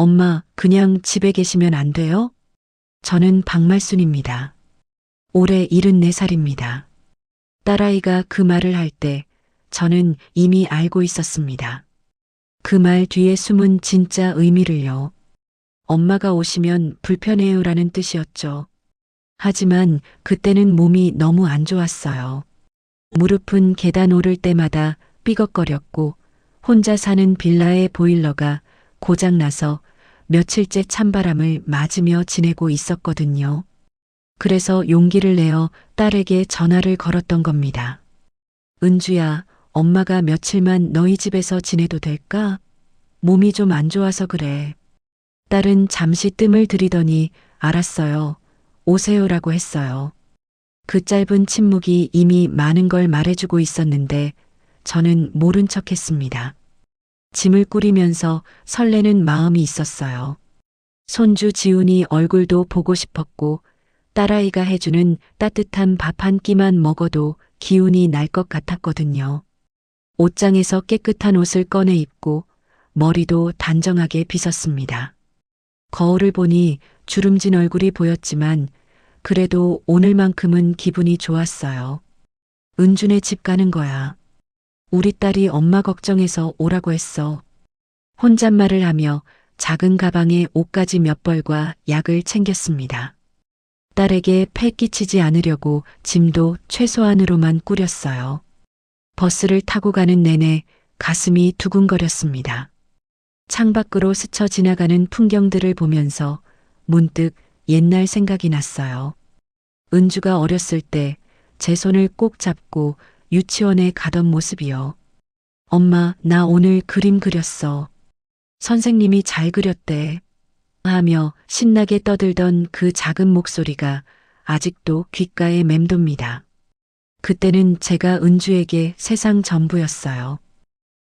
엄마, 그냥 집에 계시면 안 돼요? 저는 박말순입니다. 올해 74살입니다. 딸아이가 그 말을 할 때 저는 이미 알고 있었습니다. 그 말 뒤에 숨은 진짜 의미를요. 엄마가 오시면 불편해요라는 뜻이었죠. 하지만 그때는 몸이 너무 안 좋았어요. 무릎은 계단 오를 때마다 삐걱거렸고 혼자 사는 빌라의 보일러가 고장나서 며칠째 찬바람을 맞으며 지내고 있었거든요. 그래서 용기를 내어 딸에게 전화를 걸었던 겁니다. 은주야, 엄마가 며칠만 너희 집에서 지내도 될까? 몸이 좀 안 좋아서 그래. 딸은 잠시 뜸을 들이더니 알았어요. 오세요라고 했어요. 그 짧은 침묵이 이미 많은 걸 말해주고 있었는데 저는 모른 척 했습니다. 짐을 꾸리면서 설레는 마음이 있었어요. 손주 지훈이 얼굴도 보고 싶었고 딸아이가 해주는 따뜻한 밥 한 끼만 먹어도 기운이 날 것 같았거든요. 옷장에서 깨끗한 옷을 꺼내 입고 머리도 단정하게 빗었습니다. 거울을 보니 주름진 얼굴이 보였지만 그래도 오늘만큼은 기분이 좋았어요. 은준의 집 가는 거야. 우리 딸이 엄마 걱정해서 오라고 했어. 혼잣말을 하며 작은 가방에 옷가지 몇 벌과 약을 챙겼습니다. 딸에게 폐 끼치지 않으려고 짐도 최소한으로만 꾸렸어요. 버스를 타고 가는 내내 가슴이 두근거렸습니다. 창밖으로 스쳐 지나가는 풍경들을 보면서 문득 옛날 생각이 났어요. 은주가 어렸을 때 제 손을 꼭 잡고 유치원에 가던 모습이요. 엄마, 나 오늘 그림 그렸어. 선생님이 잘 그렸대. 하며 신나게 떠들던 그 작은 목소리가 아직도 귓가에 맴돕니다. 그때는 제가 은주에게 세상 전부였어요.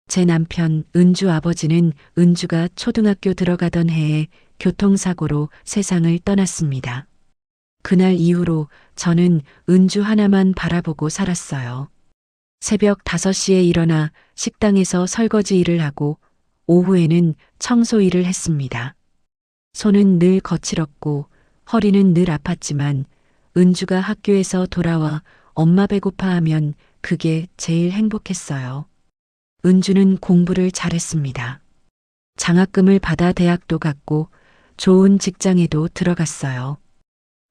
제 남편 은주 아버지는 은주가 초등학교 들어가던 해에 교통사고로 세상을 떠났습니다. 그날 이후로 저는 은주 하나만 바라보고 살았어요. 새벽 5시에 일어나 식당에서 설거지 일을 하고 오후에는 청소 일을 했습니다. 손은 늘 거칠었고 허리는 늘 아팠지만 은주가 학교에서 돌아와 엄마 배고파하면 그게 제일 행복했어요. 은주는 공부를 잘했습니다. 장학금을 받아 대학도 갔고 좋은 직장에도 들어갔어요.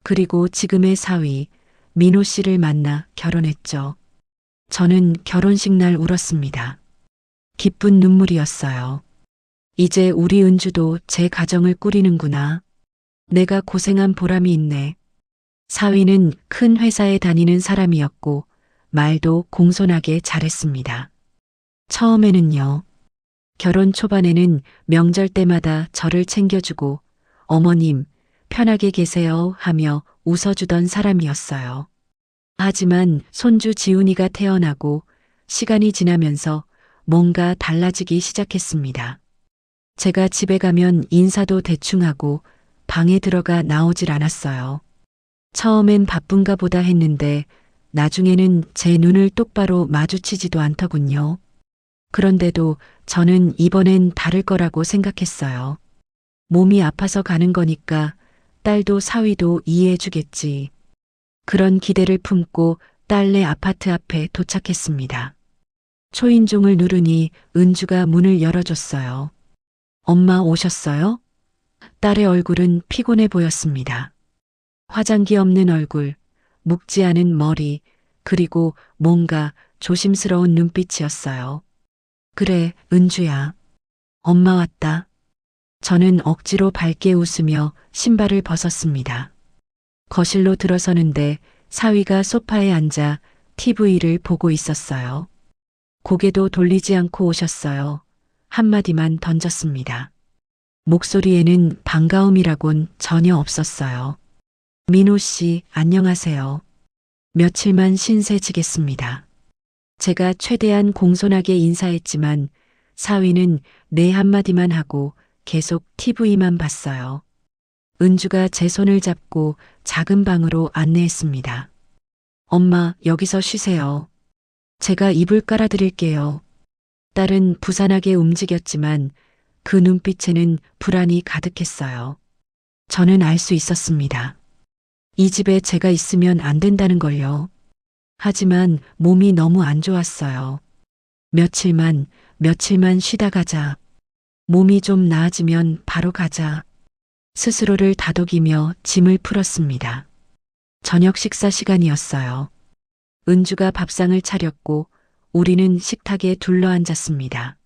그리고 지금의 사위 민호 씨를 만나 결혼했죠. 저는 결혼식 날 울었습니다. 기쁜 눈물이었어요. 이제 우리 은주도 제 가정을 꾸리는구나. 내가 고생한 보람이 있네. 사위는 큰 회사에 다니는 사람이었고 말도 공손하게 잘했습니다. 처음에는요. 결혼 초반에는 명절 때마다 저를 챙겨주고 어머님 편하게 계세요 하며 웃어주던 사람이었어요. 하지만 손주 지훈이가 태어나고 시간이 지나면서 뭔가 달라지기 시작했습니다. 제가 집에 가면 인사도 대충 하고 방에 들어가 나오질 않았어요. 처음엔 바쁜가 보다 했는데 나중에는 제 눈을 똑바로 마주치지도 않더군요. 그런데도 저는 이번엔 다를 거라고 생각했어요. 몸이 아파서 가는 거니까 딸도 사위도 이해해주겠지. 그런 기대를 품고 딸네 아파트 앞에 도착했습니다. 초인종을 누르니 은주가 문을 열어줬어요. 엄마 오셨어요? 딸의 얼굴은 피곤해 보였습니다. 화장기 없는 얼굴, 묵지 않은 머리, 그리고 뭔가 조심스러운 눈빛이었어요. 그래, 은주야. 엄마 왔다. 저는 억지로 밝게 웃으며 신발을 벗었습니다. 거실로 들어서는데 사위가 소파에 앉아 TV를 보고 있었어요. 고개도 돌리지 않고 오셨어요. 한마디만 던졌습니다. 목소리에는 반가움이라곤 전혀 없었어요. 민호 씨, 안녕하세요. 며칠만 신세 지겠습니다. 제가 최대한 공손하게 인사했지만 사위는 네 한마디만 하고 계속 TV만 봤어요. 은주가 제 손을 잡고 작은 방으로 안내했습니다. 엄마, 여기서 쉬세요. 제가 이불 깔아드릴게요. 딸은 부산하게 움직였지만 그 눈빛에는 불안이 가득했어요. 저는 알 수 있었습니다. 이 집에 제가 있으면 안 된다는 걸요. 하지만 몸이 너무 안 좋았어요. 며칠만 쉬다 가자. 몸이 좀 나아지면 바로 가자. 스스로를 다독이며 짐을 풀었습니다. 저녁 식사 시간이었어요. 은주가 밥상을 차렸고 우리는 식탁에 둘러앉았습니다.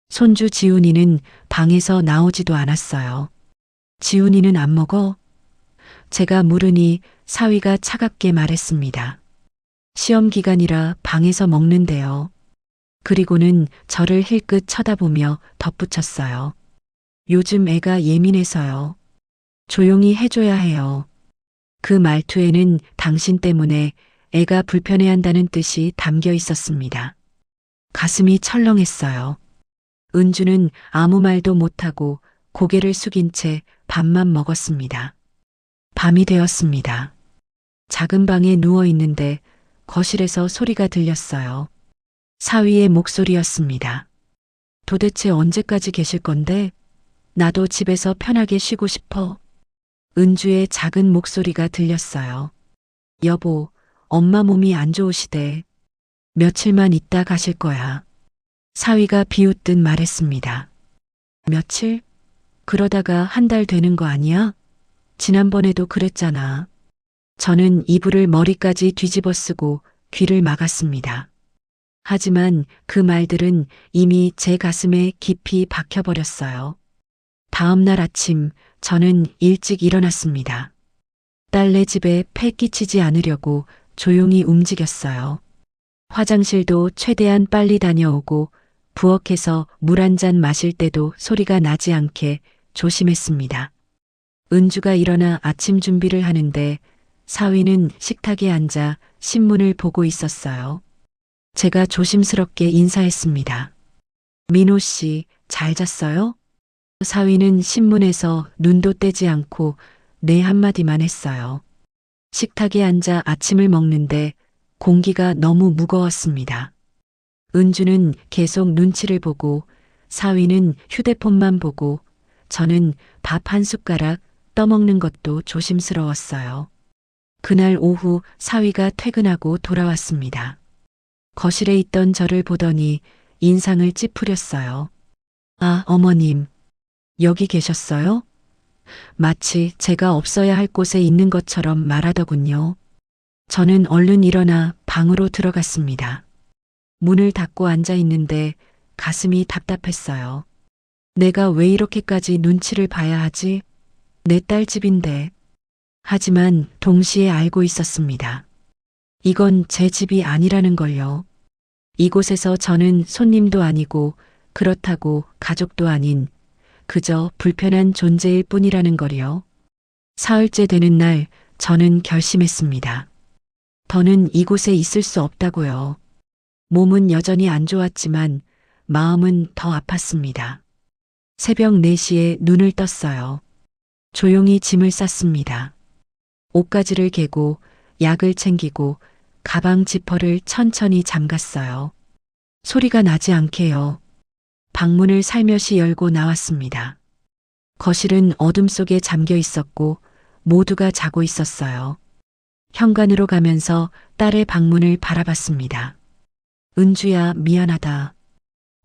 손주 지훈이는 방에서 나오지도 않았어요. 지훈이는 안 먹어? 제가 물으니 사위가 차갑게 말했습니다. 시험 기간이라 방에서 먹는데요. 그리고는 저를 힐끗 쳐다보며 덧붙였어요. 요즘 애가 예민해서요. 조용히 해줘야 해요. 그 말투에는 당신 때문에 애가 불편해한다는 뜻이 담겨 있었습니다. 가슴이 철렁했어요. 은주는 아무 말도 못하고 고개를 숙인 채 밥만 먹었습니다. 밤이 되었습니다. 작은 방에 누워 있는데 거실에서 소리가 들렸어요. 사위의 목소리였습니다. 도대체 언제까지 계실 건데? 나도 집에서 편하게 쉬고 싶어. 은주의 작은 목소리가 들렸어요. 여보, 엄마 몸이 안 좋으시대. 며칠만 있다 가실 거야. 사위가 비웃듯 말했습니다. 며칠? 그러다가 한 달 되는 거 아니야? 지난번에도 그랬잖아. 저는 이불을 머리까지 뒤집어 쓰고 귀를 막았습니다. 하지만 그 말들은 이미 제 가슴에 깊이 박혀버렸어요. 다음 날 아침 저는 일찍 일어났습니다. 딸네 집에 패 끼치지 않으려고 조용히 움직였어요. 화장실도 최대한 빨리 다녀오고 부엌에서 물 한 잔 마실 때도 소리가 나지 않게 조심했습니다. 은주가 일어나 아침 준비를 하는데 사위는 식탁에 앉아 신문을 보고 있었어요. 제가 조심스럽게 인사했습니다. 민호 씨, 잘 잤어요? 사위는 신문에서 눈도 떼지 않고 네 한마디만 했어요. 식탁에 앉아 아침을 먹는데 공기가 너무 무거웠습니다. 은주는 계속 눈치를 보고 사위는 휴대폰만 보고 저는 밥 한 숟가락 떠먹는 것도 조심스러웠어요. 그날 오후 사위가 퇴근하고 돌아왔습니다. 거실에 있던 저를 보더니 인상을 찌푸렸어요. 아, 어머님, 여기 계셨어요? 마치 제가 없어야 할 곳에 있는 것처럼 말하더군요. 저는 얼른 일어나 방으로 들어갔습니다. 문을 닫고 앉아 있는데 가슴이 답답했어요. 내가 왜 이렇게까지 눈치를 봐야 하지? 내 딸 집인데. 하지만 동시에 알고 있었습니다. 이건 제 집이 아니라는 걸요. 이곳에서 저는 손님도 아니고 그렇다고 가족도 아닌 그저 불편한 존재일 뿐이라는 걸요. 사흘째 되는 날 저는 결심했습니다. 더는 이곳에 있을 수 없다고요. 몸은 여전히 안 좋았지만 마음은 더 아팠습니다. 새벽 4시에 눈을 떴어요. 조용히 짐을 쌌습니다. 옷가지를 개고 약을 챙기고 가방 지퍼를 천천히 잠갔어요. 소리가 나지 않게요. 방문을 살며시 열고 나왔습니다. 거실은 어둠 속에 잠겨 있었고 모두가 자고 있었어요. 현관으로 가면서 딸의 방문을 바라봤습니다. 은주야, 미안하다.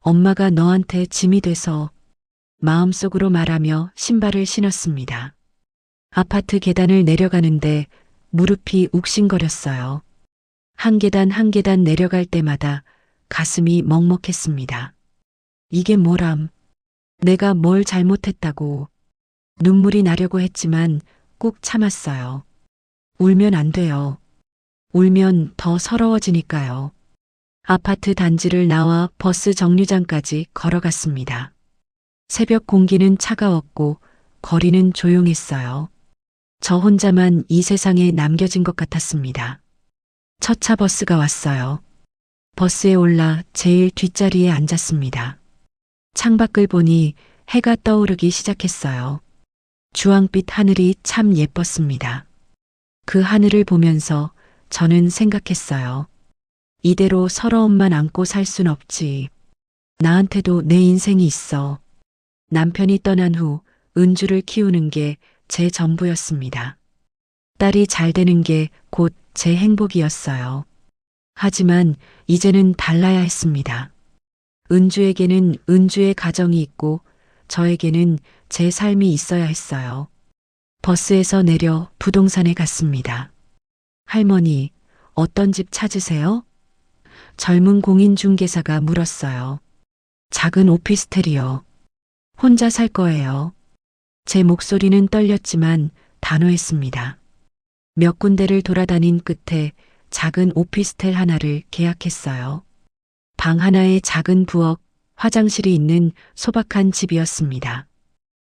엄마가 너한테 짐이 돼서 마음속으로 말하며 신발을 신었습니다. 아파트 계단을 내려가는데 무릎이 욱신거렸어요. 한 계단 한 계단 내려갈 때마다 가슴이 먹먹했습니다. 이게 뭐람? 내가 뭘 잘못했다고. 눈물이 나려고 했지만 꾹 참았어요. 울면 안 돼요. 울면 더 서러워지니까요. 아파트 단지를 나와 버스 정류장까지 걸어갔습니다. 새벽 공기는 차가웠고 거리는 조용했어요. 저 혼자만 이 세상에 남겨진 것 같았습니다. 첫 차 버스가 왔어요. 버스에 올라 제일 뒷자리에 앉았습니다. 창밖을 보니 해가 떠오르기 시작했어요. 주황빛 하늘이 참 예뻤습니다. 그 하늘을 보면서 저는 생각했어요. 이대로 서러움만 안고 살 순 없지. 나한테도 내 인생이 있어. 남편이 떠난 후 은주를 키우는 게 제 전부였습니다. 딸이 잘 되는 게 곧 제 행복이었어요. 하지만 이제는 달라야 했습니다. 은주에게는 은주의 가정이 있고 저에게는 제 삶이 있어야 했어요. 버스에서 내려 부동산에 갔습니다. 할머니, 어떤 집 찾으세요? 젊은 공인중개사가 물었어요. 작은 오피스텔이요. 혼자 살 거예요. 제 목소리는 떨렸지만 단호했습니다. 몇 군데를 돌아다닌 끝에 작은 오피스텔 하나를 계약했어요. 방 하나에 작은 부엌, 화장실이 있는 소박한 집이었습니다.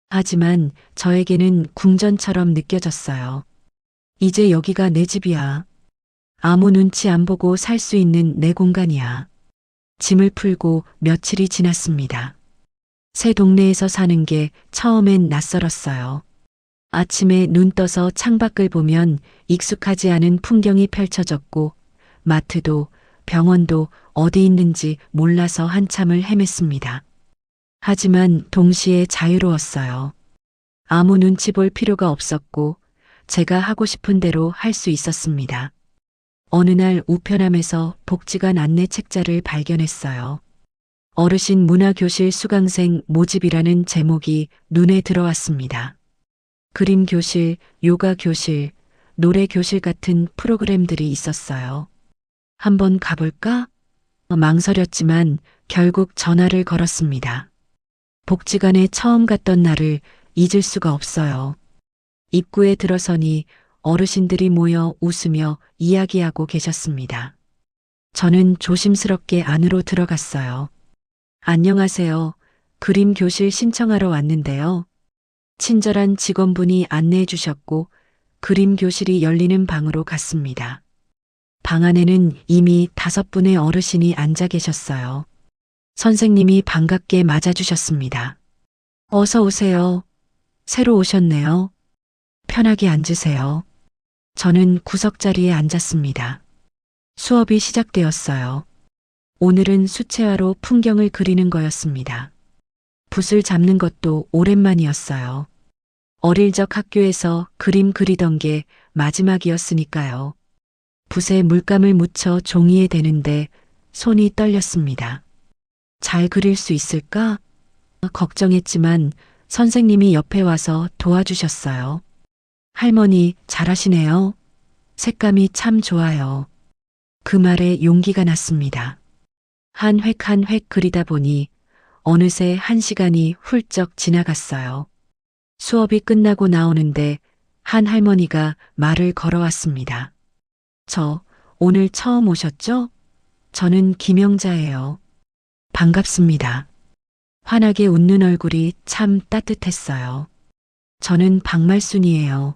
하지만 저에게는 궁전처럼 느껴졌어요. 이제 여기가 내 집이야. 아무 눈치 안 보고 살 수 있는 내 공간이야. 짐을 풀고 며칠이 지났습니다. 새 동네에서 사는 게 처음엔 낯설었어요. 아침에 눈 떠서 창밖을 보면 익숙하지 않은 풍경이 펼쳐졌고 마트도 병원도 어디 있는지 몰라서 한참을 헤맸습니다. 하지만 동시에 자유로웠어요. 아무 눈치 볼 필요가 없었고 제가 하고 싶은 대로 할 수 있었습니다. 어느 날 우편함에서 복지관 안내 책자를 발견했어요. 어르신 문화교실 수강생 모집이라는 제목이 눈에 들어왔습니다. 그림 교실, 요가 교실, 노래 교실 같은 프로그램들이 있었어요. 한번 가볼까? 망설였지만 결국 전화를 걸었습니다. 복지관에 처음 갔던 날을 잊을 수가 없어요. 입구에 들어서니 어르신들이 모여 웃으며 이야기하고 계셨습니다. 저는 조심스럽게 안으로 들어갔어요. 안녕하세요. 그림 교실 신청하러 왔는데요. 친절한 직원분이 안내해 주셨고 그림 교실이 열리는 방으로 갔습니다. 방 안에는 이미 5분의 어르신이 앉아 계셨어요. 선생님이 반갑게 맞아주셨습니다. 어서 오세요. 새로 오셨네요. 편하게 앉으세요. 저는 구석자리에 앉았습니다. 수업이 시작되었어요. 오늘은 수채화로 풍경을 그리는 거였습니다. 붓을 잡는 것도 오랜만이었어요. 어릴 적 학교에서 그림 그리던 게 마지막이었으니까요. 붓에 물감을 묻혀 종이에 대는데 손이 떨렸습니다. 잘 그릴 수 있을까? 걱정했지만 선생님이 옆에 와서 도와주셨어요. 할머니, 잘하시네요. 색감이 참 좋아요. 그 말에 용기가 났습니다. 한 획 한 획 그리다 보니 어느새 1시간이 훌쩍 지나갔어요. 수업이 끝나고 나오는데 한 할머니가 말을 걸어왔습니다. 저 오늘 처음 오셨죠? 저는 김영자예요. 반갑습니다. 환하게 웃는 얼굴이 참 따뜻했어요. 저는 박말순이에요.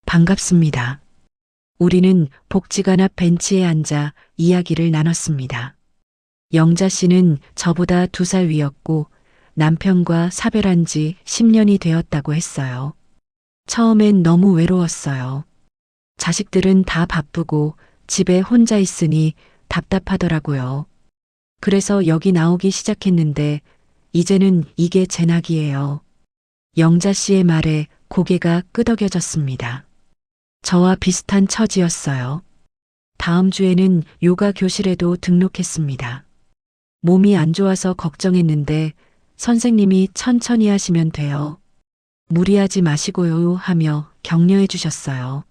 반갑습니다. 우리는 복지관 앞 벤치에 앉아 이야기를 나눴습니다. 영자 씨는 저보다 2살 위였고 남편과 사별한 지 10년이 되었다고 했어요. 처음엔 너무 외로웠어요. 자식들은 다 바쁘고 집에 혼자 있으니 답답하더라고요. 그래서 여기 나오기 시작했는데 이제는 이게 제 낙이에요. 영자 씨의 말에 고개가 끄덕여졌습니다. 저와 비슷한 처지였어요. 다음 주에는 요가 교실에도 등록했습니다. 몸이 안 좋아서 걱정했는데 선생님이 천천히 하시면 돼요. 무리하지 마시고요 하며 격려해 주셨어요.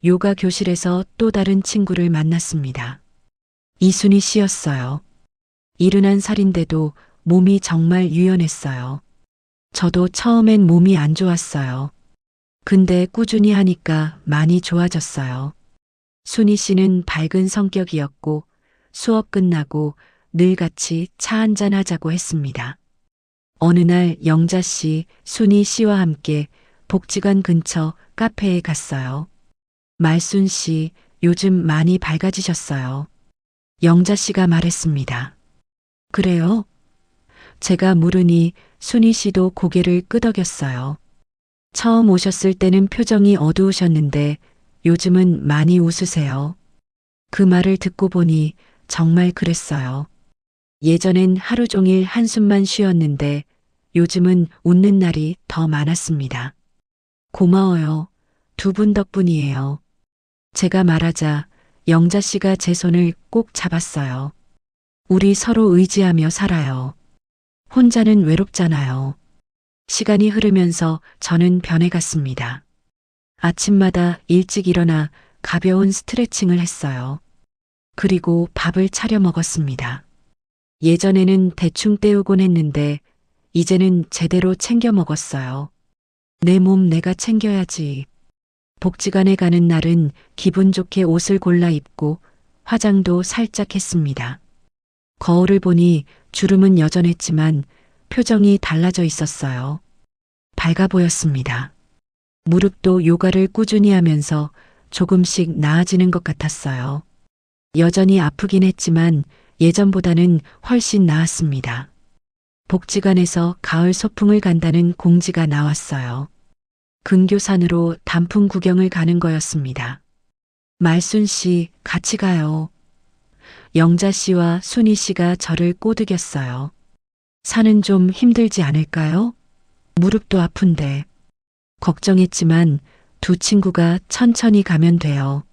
요가 교실에서 또 다른 친구를 만났습니다. 이순희 씨였어요. 71살인데도 몸이 정말 유연했어요. 저도 처음엔 몸이 안 좋았어요. 근데 꾸준히 하니까 많이 좋아졌어요. 순희 씨는 밝은 성격이었고 수업 끝나고 늘 같이 차 한잔 하자고 했습니다. 어느 날 영자 씨, 순희 씨와 함께 복지관 근처 카페에 갔어요. 말순 씨, 요즘 많이 밝아지셨어요. 영자 씨가 말했습니다. 그래요? 제가 물으니 순희 씨도 고개를 끄덕였어요. 처음 오셨을 때는 표정이 어두우셨는데 요즘은 많이 웃으세요. 그 말을 듣고 보니 정말 그랬어요. 예전엔 하루 종일 한숨만 쉬었는데 요즘은 웃는 날이 더 많았습니다. 고마워요. 두 분 덕분이에요. 제가 말하자 영자 씨가 제 손을 꼭 잡았어요. 우리 서로 의지하며 살아요. 혼자는 외롭잖아요. 시간이 흐르면서 저는 변해갔습니다. 아침마다 일찍 일어나 가벼운 스트레칭을 했어요. 그리고 밥을 차려 먹었습니다. 예전에는 대충 때우곤 했는데 이제는 제대로 챙겨 먹었어요. 내 몸 내가 챙겨야지. 복지관에 가는 날은 기분 좋게 옷을 골라 입고 화장도 살짝 했습니다. 거울을 보니 주름은 여전했지만 표정이 달라져 있었어요. 밝아 보였습니다. 무릎도 요가를 꾸준히 하면서 조금씩 나아지는 것 같았어요. 여전히 아프긴 했지만 예전보다는 훨씬 나았습니다. 복지관에서 가을 소풍을 간다는 공지가 나왔어요. 근교산으로 단풍 구경을 가는 거였습니다. 말순 씨, 같이 가요. 영자 씨와 순희 씨가 저를 꼬드겼어요. 산은 좀 힘들지 않을까요? 무릎도 아픈데. 걱정했지만 두 친구가 천천히 가면 돼요.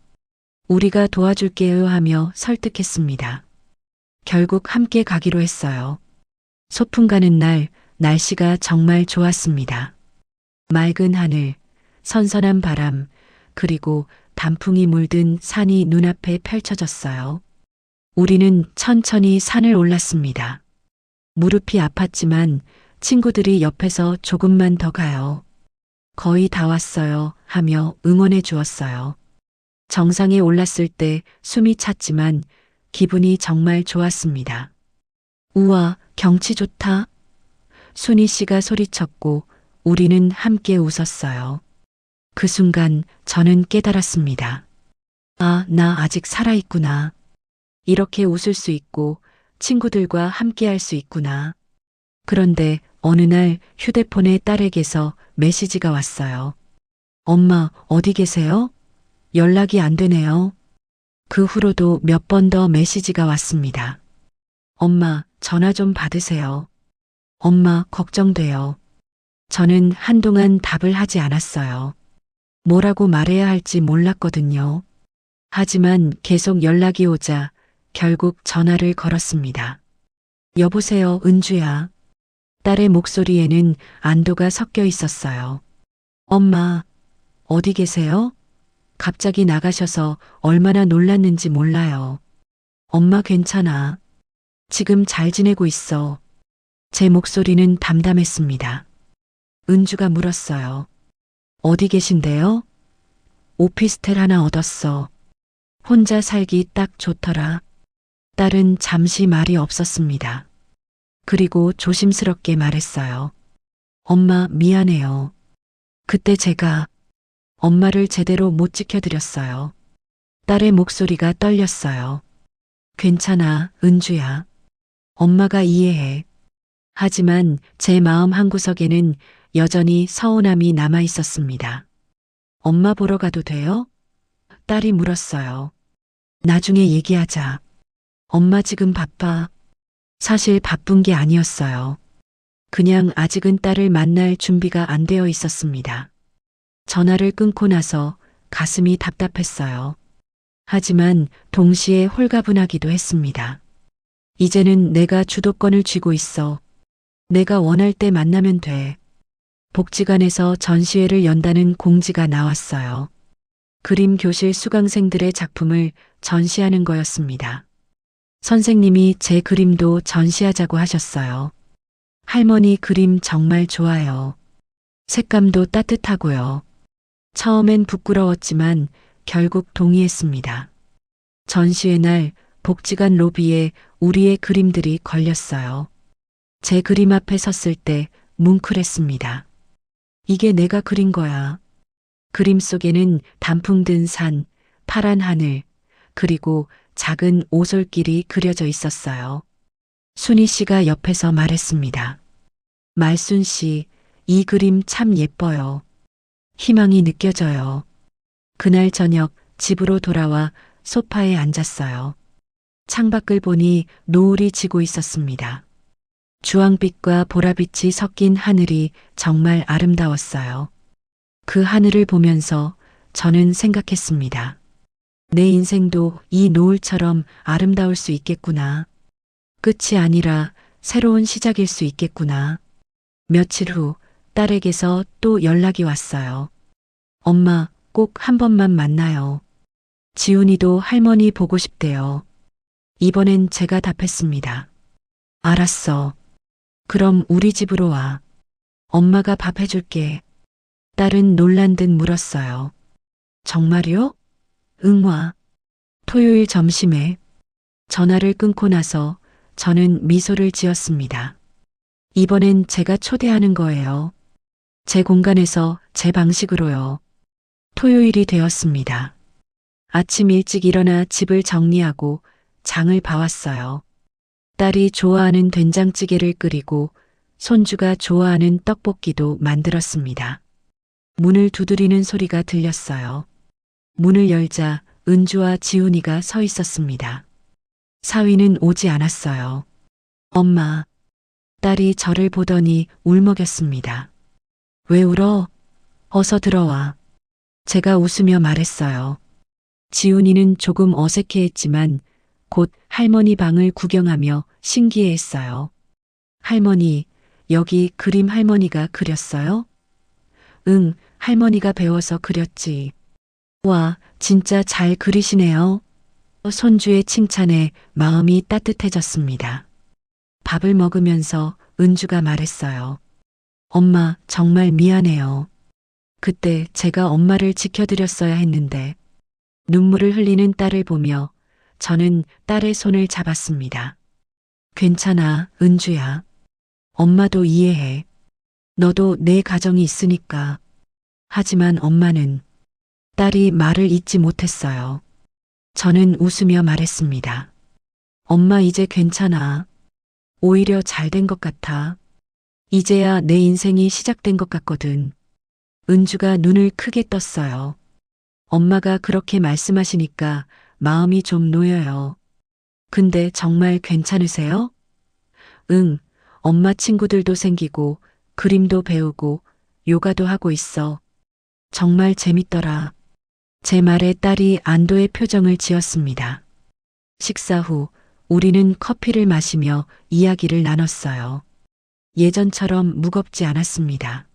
우리가 도와줄게요 하며 설득했습니다. 결국 함께 가기로 했어요. 소풍 가는 날 날씨가 정말 좋았습니다. 맑은 하늘, 선선한 바람, 그리고 단풍이 물든 산이 눈앞에 펼쳐졌어요. 우리는 천천히 산을 올랐습니다. 무릎이 아팠지만 친구들이 옆에서 조금만 더 가요. 거의 다 왔어요 하며 응원해 주었어요. 정상에 올랐을 때 숨이 찼지만 기분이 정말 좋았습니다. 우와, 경치 좋다. 순희 씨가 소리쳤고 우리는 함께 웃었어요. 그 순간 저는 깨달았습니다. 아, 나 아직 살아있구나. 이렇게 웃을 수 있고 친구들과 함께 할 수 있구나. 그런데 어느 날 휴대폰에 딸에게서 메시지가 왔어요. 엄마, 어디 계세요? 연락이 안 되네요. 그 후로도 몇 번 더 메시지가 왔습니다. 엄마, 전화 좀 받으세요. 엄마, 걱정돼요. 저는 한동안 답을 하지 않았어요. 뭐라고 말해야 할지 몰랐거든요. 하지만 계속 연락이 오자 결국 전화를 걸었습니다. 여보세요, 은주야. 딸의 목소리에는 안도가 섞여 있었어요. 엄마, 어디 계세요? 갑자기 나가셔서 얼마나 놀랐는지 몰라요. 엄마 괜찮아. 지금 잘 지내고 있어. 제 목소리는 담담했습니다. 은주가 물었어요. 어디 계신데요? 오피스텔 하나 얻었어. 혼자 살기 딱 좋더라. 딸은 잠시 말이 없었습니다. 그리고 조심스럽게 말했어요. 엄마, 미안해요. 그때 제가 엄마를 제대로 못 지켜드렸어요. 딸의 목소리가 떨렸어요. 괜찮아, 은주야. 엄마가 이해해. 하지만 제 마음 한구석에는 여전히 서운함이 남아 있었습니다. 엄마 보러 가도 돼요? 딸이 물었어요. 나중에 얘기하자. 엄마 지금 바빠. 사실 바쁜 게 아니었어요. 그냥 아직은 딸을 만날 준비가 안 되어 있었습니다. 전화를 끊고 나서 가슴이 답답했어요. 하지만 동시에 홀가분하기도 했습니다. 이제는 내가 주도권을 쥐고 있어. 내가 원할 때 만나면 돼. 복지관에서 전시회를 연다는 공지가 나왔어요. 그림 교실 수강생들의 작품을 전시하는 거였습니다. 선생님이 제 그림도 전시하자고 하셨어요. 할머니 그림 정말 좋아요. 색감도 따뜻하고요. 처음엔 부끄러웠지만 결국 동의했습니다. 전시회 날 복지관 로비에 우리의 그림들이 걸렸어요. 제 그림 앞에 섰을 때 뭉클했습니다. 이게 내가 그린 거야. 그림 속에는 단풍 든 산, 파란 하늘, 그리고 작은 오솔길이 그려져 있었어요. 순희 씨가 옆에서 말했습니다. 말순 씨, 이 그림 참 예뻐요. 희망이 느껴져요. 그날 저녁 집으로 돌아와 소파에 앉았어요. 창밖을 보니 노을이 지고 있었습니다. 주황빛과 보라빛이 섞인 하늘이 정말 아름다웠어요. 그 하늘을 보면서 저는 생각했습니다. 내 인생도 이 노을처럼 아름다울 수 있겠구나. 끝이 아니라 새로운 시작일 수 있겠구나. 며칠 후 딸에게서 또 연락이 왔어요. 엄마, 꼭 한 번만 만나요. 지훈이도 할머니 보고 싶대요. 이번엔 제가 답했습니다. 알았어. 그럼 우리 집으로 와. 엄마가 밥 해줄게. 딸은 놀란 듯 물었어요. 정말요? 응, 와. 토요일 점심에 전화를 끊고 나서 저는 미소를 지었습니다. 이번엔 제가 초대하는 거예요. 제 공간에서 제 방식으로요. 토요일이 되었습니다. 아침 일찍 일어나 집을 정리하고 장을 봐왔어요. 딸이 좋아하는 된장찌개를 끓이고 손주가 좋아하는 떡볶이도 만들었습니다. 문을 두드리는 소리가 들렸어요. 문을 열자 은주와 지훈이가 서 있었습니다. 사위는 오지 않았어요. 엄마, 딸이 저를 보더니 울먹였습니다. 왜 울어? 어서 들어와. 제가 웃으며 말했어요. 지훈이는 조금 어색해했지만 곧 할머니 방을 구경하며 신기해했어요. 할머니, 여기 그림 할머니가 그렸어요? 응, 할머니가 배워서 그렸지. 와, 진짜 잘 그리시네요. 손주의 칭찬에 마음이 따뜻해졌습니다. 밥을 먹으면서 은주가 말했어요. 엄마, 정말 미안해요. 그때 제가 엄마를 지켜드렸어야 했는데. 눈물을 흘리는 딸을 보며 저는 딸의 손을 잡았습니다. 괜찮아, 은주야. 엄마도 이해해. 너도 내 가정이 있으니까. 하지만 엄마는 딸이 말을 잇지 못했어요. 저는 웃으며 말했습니다. 엄마 이제 괜찮아. 오히려 잘 된 것 같아. 이제야 내 인생이 시작된 것 같거든. 은주가 눈을 크게 떴어요. 엄마가 그렇게 말씀하시니까 마음이 좀 놓여요. 근데 정말 괜찮으세요? 응, 엄마 친구들도 생기고 그림도 배우고 요가도 하고 있어. 정말 재밌더라. 제 말에 딸이 안도의 표정을 지었습니다. 식사 후 우리는 커피를 마시며 이야기를 나눴어요. 예전처럼 무겁지 않았습니다.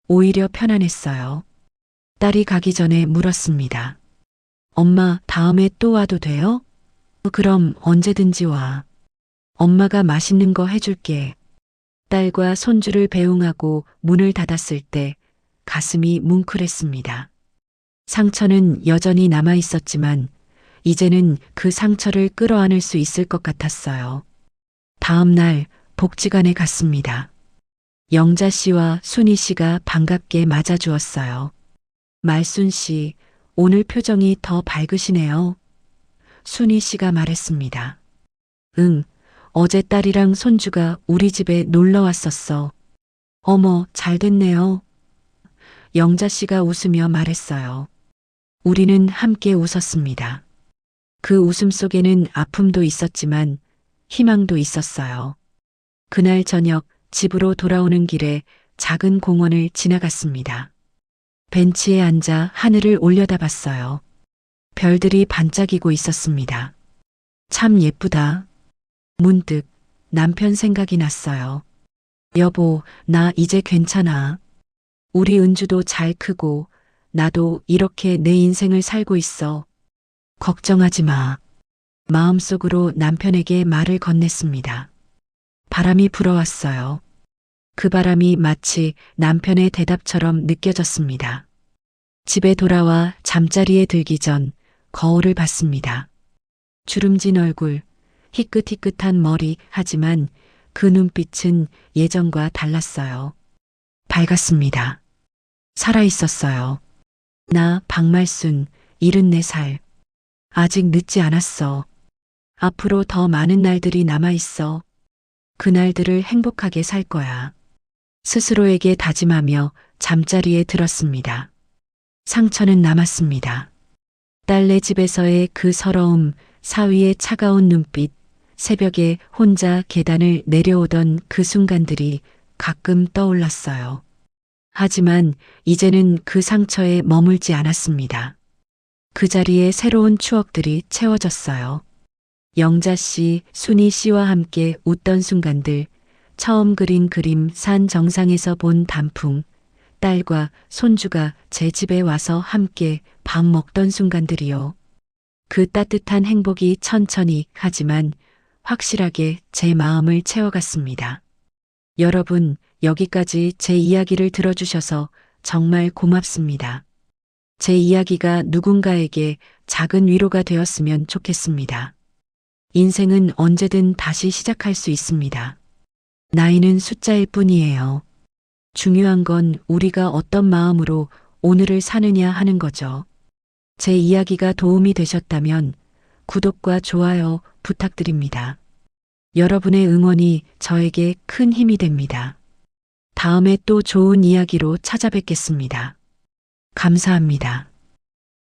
오히려 편안했어요. 딸이 가기 전에 물었습니다. 엄마, 다음에 또 와도 돼요? 그럼 언제든지 와. 엄마가 맛있는 거 해줄게. 딸과 손주를 배웅하고 문을 닫았을 때 가슴이 뭉클했습니다. 상처는 여전히 남아 있었지만 이제는 그 상처를 끌어안을 수 있을 것 같았어요. 다음 날 복지관에 갔습니다. 영자 씨와 순희 씨가 반갑게 맞아주었어요. 말순 씨, 오늘 표정이 더 밝으시네요. 순희 씨가 말했습니다. 응, 어제 딸이랑 손주가 우리 집에 놀러 왔었어. 어머, 잘 됐네요. 영자 씨가 웃으며 말했어요. 우리는 함께 웃었습니다. 그 웃음 속에는 아픔도 있었지만 희망도 있었어요. 그날 저녁 집으로 돌아오는 길에 작은 공원을 지나갔습니다. 벤치에 앉아 하늘을 올려다봤어요. 별들이 반짝이고 있었습니다. 참 예쁘다. 문득 남편 생각이 났어요. 여보, 나 이제 괜찮아. 우리 은주도 잘 크고 나도 이렇게 내 인생을 살고 있어. 걱정하지 마. 마음속으로 남편에게 말을 건넸습니다. 바람이 불어왔어요. 그 바람이 마치 남편의 대답처럼 느껴졌습니다. 집에 돌아와 잠자리에 들기 전 거울을 봤습니다. 주름진 얼굴, 희끗희끗한 머리, 하지만 그 눈빛은 예전과 달랐어요. 밝았습니다. 살아있었어요. 나 박말순, 74살. 아직 늦지 않았어. 앞으로 더 많은 날들이 남아있어. 그 날들을 행복하게 살 거야. 스스로에게 다짐하며 잠자리에 들었습니다. 상처는 남았습니다. 딸네 집에서의 그 서러움, 사위의 차가운 눈빛, 새벽에 혼자 계단을 내려오던 그 순간들이 가끔 떠올랐어요. 하지만 이제는 그 상처에 머물지 않았습니다. 그 자리에 새로운 추억들이 채워졌어요. 영자 씨, 순희 씨와 함께 웃던 순간들, 처음 그린 그림, 산 정상에서 본 단풍, 딸과 손주가 제 집에 와서 함께 밥 먹던 순간들이요. 그 따뜻한 행복이 천천히 하지만 확실하게 제 마음을 채워갔습니다. 여러분, 여기까지 제 이야기를 들어주셔서 정말 고맙습니다. 제 이야기가 누군가에게 작은 위로가 되었으면 좋겠습니다. 인생은 언제든 다시 시작할 수 있습니다. 나이는 숫자일 뿐이에요. 중요한 건 우리가 어떤 마음으로 오늘을 사느냐 하는 거죠. 제 이야기가 도움이 되셨다면 구독과 좋아요 부탁드립니다. 여러분의 응원이 저에게 큰 힘이 됩니다. 다음에 또 좋은 이야기로 찾아뵙겠습니다. 감사합니다.